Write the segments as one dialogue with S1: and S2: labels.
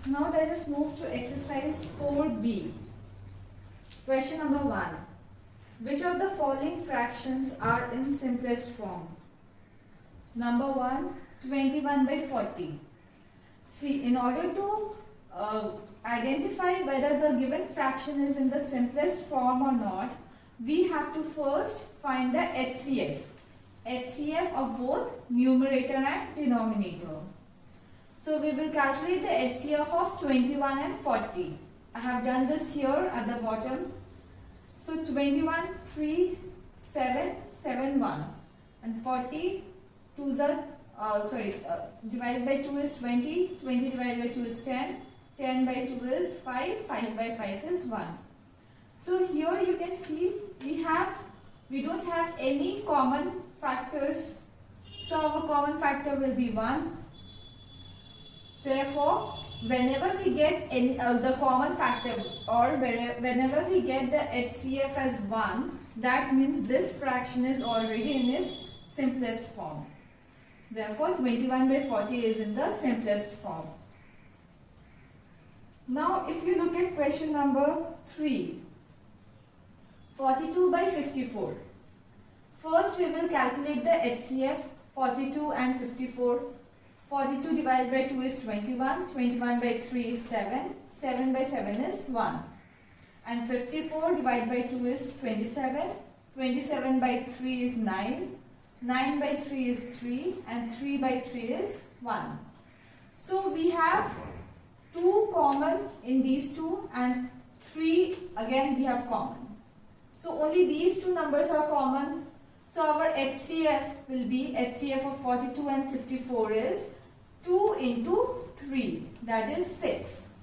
S1: Now let us move to exercise 4b. Question number 1. Which of the following fractions are in simplest form? Number 1, 21 by 40. See, in order to identify whether the given fraction is in the simplest form or not, we have to first find the HCF. HCF of both numerator and denominator. So we will calculate the HCF of 21 and 40. I have done this here at the bottom. So 21, 3, 7, 7, 1. And 40, divided by 2 is 20, 20 divided by 2 is 10, 10 by 2 is 5, 5 by 5 is 1. So here you can see we don't have any common factors. So our common factor will be 1. Therefore, whenever we get the common factor or whenever we get the HCF as 1, that means this fraction is already in its simplest form. Therefore, 21 by 40 is in the simplest form. Now, if you look at question number 3, 42 by 54. First, we will calculate the HCF 42 and 54. 42 divided by 2 is 21, 21 by 3 is 7, 7 by 7 is 1. And 54 divided by 2 is 27, 27 by 3 is 9, 9 by 3 is 3 and 3 by 3 is 1. So we have 2 common in these two and 3 again we have common. So only these two numbers are common. So our HCF will be HCF of 42 and 54 is 2 into 3, that is 6.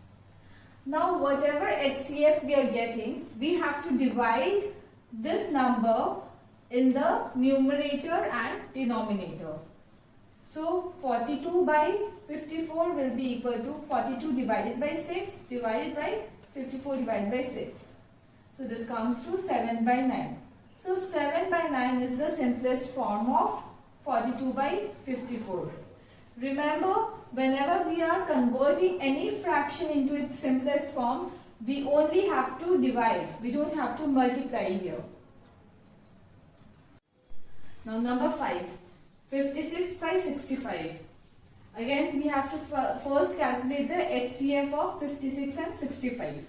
S1: Now whatever HCF we are getting, we have to divide this number in the numerator and denominator. So 42 by 54 will be equal to 42 divided by 6 divided by 54 divided by 6. So this comes to 7 by 9. So 7 by 9 is the simplest form of 42 by 54. Remember, whenever we are converting any fraction into its simplest form, we only have to divide. We don't have to multiply here. Now number 5, 56 by 65. Again, we have to first calculate the HCF of 56 and 65.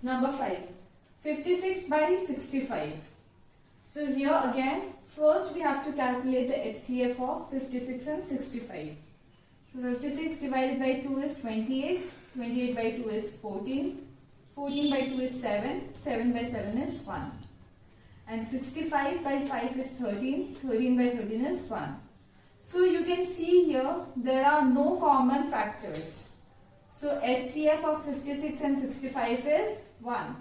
S1: Number 5, 56 by 65. So here again, first we have to calculate the HCF of 56 and 65. So 56 divided by 2 is 28, 28 by 2 is 14, 14 by 2 is 7, 7 by 7 is 1. And 65 by 5 is 13, 13 by 13 is 1. So you can see here there are no common factors. So HCF of 56 and 65 is 1.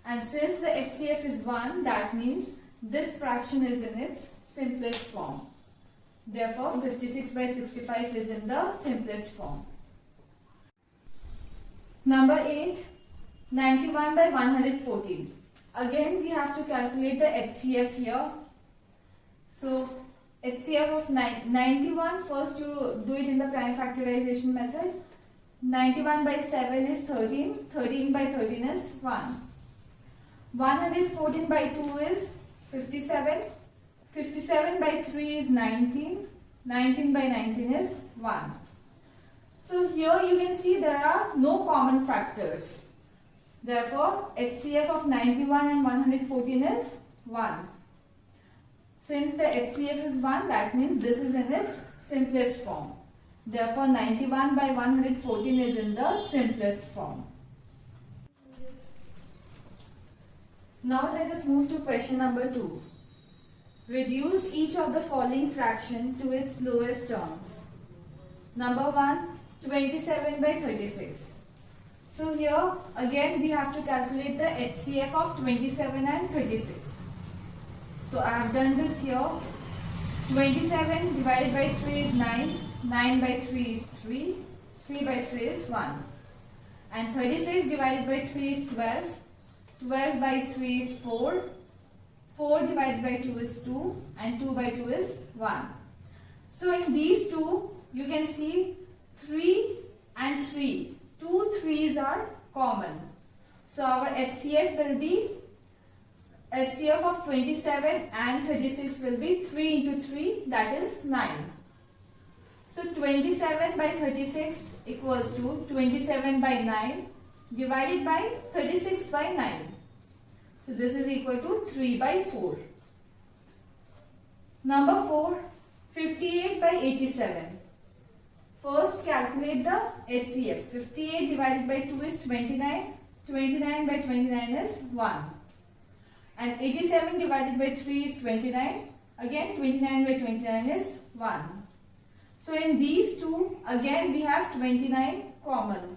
S1: And since the HCF is 1, that means this fraction is in its simplest form. Therefore, 56 by 65 is in the simplest form. Number 8, 91 by 114. Again, we have to calculate the HCF here. So, HCF of 91, first you do it in the prime factorization method. 91 by 7 is 13, 13 by 13 is 1. 114 by 2 is 57, 57 by 3 is 19, 19 by 19 is 1. So here you can see there are no common factors. Therefore, HCF of 91 and 114 is 1. Since the HCF is 1, that means this is in its simplest form. Therefore, 91 by 114 is in the simplest form. Now let us move to question number 2. Reduce each of the following fraction to its lowest terms. Number 1, 27 by 36. So here again we have to calculate the HCF of 27 and 36. So I have done this here. 27 divided by 3 is 9, 9 by 3 is 3, 3 by 3 is 1. And 36 divided by 3 is 12, 12 by 3 is 4, 4 divided by 2 is 2 and 2 by 2 is 1. So in these two, you can see 3 and 3. 2 3's are common. So our HCF will be, HCF of 27 and 36 will be 3 into 3, that is 9. So 27 by 36 equals to 27 by 9 divided by 36 by 9. So this is equal to 3 by 4. Number 4, 58 by 87. First calculate the HCF. 58 divided by 2 is 29. 29 by 29 is 1. And 87 divided by 3 is 29. Again 29 by 29 is 1. So in these two, again we have 29 common.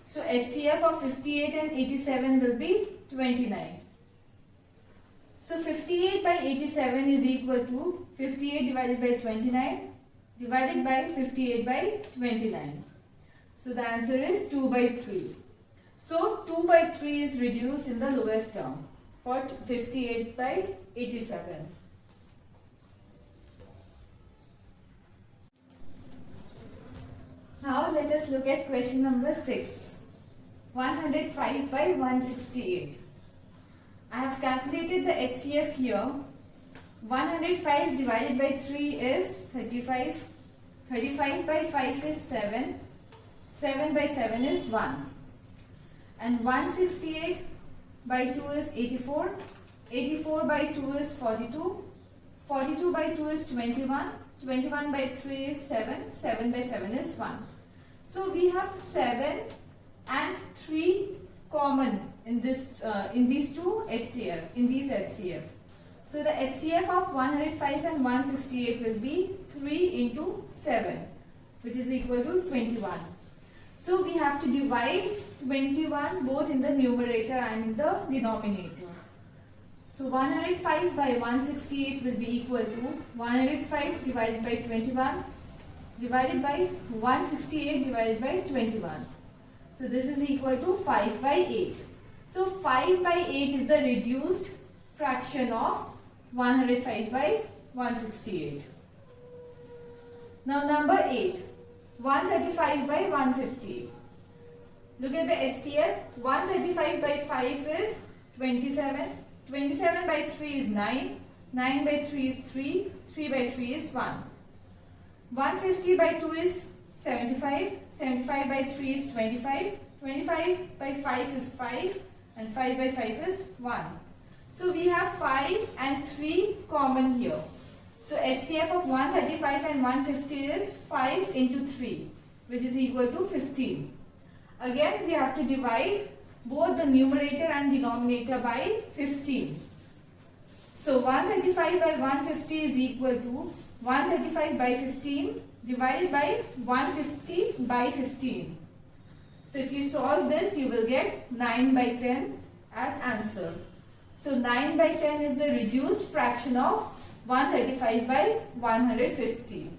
S1: So HCF of 58 and 87 will be 29. So 58 by 87 is equal to 58 divided by 29 divided by 58 by 29. So the answer is 2 by 3. So 2 by 3 is reduced in the lowest term for 58 by 87. Now let us look at question number 6. 105 by 168. I have calculated the HCF here. 105 divided by 3 is 35. 35 by 5 is 7. 7 by 7 is 1. And 168 by 2 is 84. 84 by 2 is 42. 42 by 2 is 21. 21 by 3 is 7. 7 by 7 is 1. So we have 7 and 3 common in this in these two HCF, in these HCF. So the HCF of 105 and 168 will be 3 into 7, which is equal to 21. So we have to divide 21 both in the numerator and in the denominator. So 105 by 168 will be equal to 105 divided by 21 divided by 168 divided by 21. So this is equal to 5 by 8. So 5 by 8 is the reduced fraction of 105 by 168. Now number 8, 135 by 150. Look at the HCF. 135 by 5 is 27. 27 by 3 is 9. 9 by 3 is 3. 3 by 3 is 1. 150 by 2 is 75. 75 by 3 is 25. 25 by 5 is 5. And 5 by 5 is 1. So we have 5 and 3 common here. So HCF of 135 and 150 is 5 into 3, which is equal to 15. Again we have to divide both the numerator and denominator by 15. So 135 by 150 is equal to 135 by 15 divided by 150 by 15. So if you solve this, you will get 9 by 10 as answer. So 9 by 10 is the reduced fraction of 135 by 150.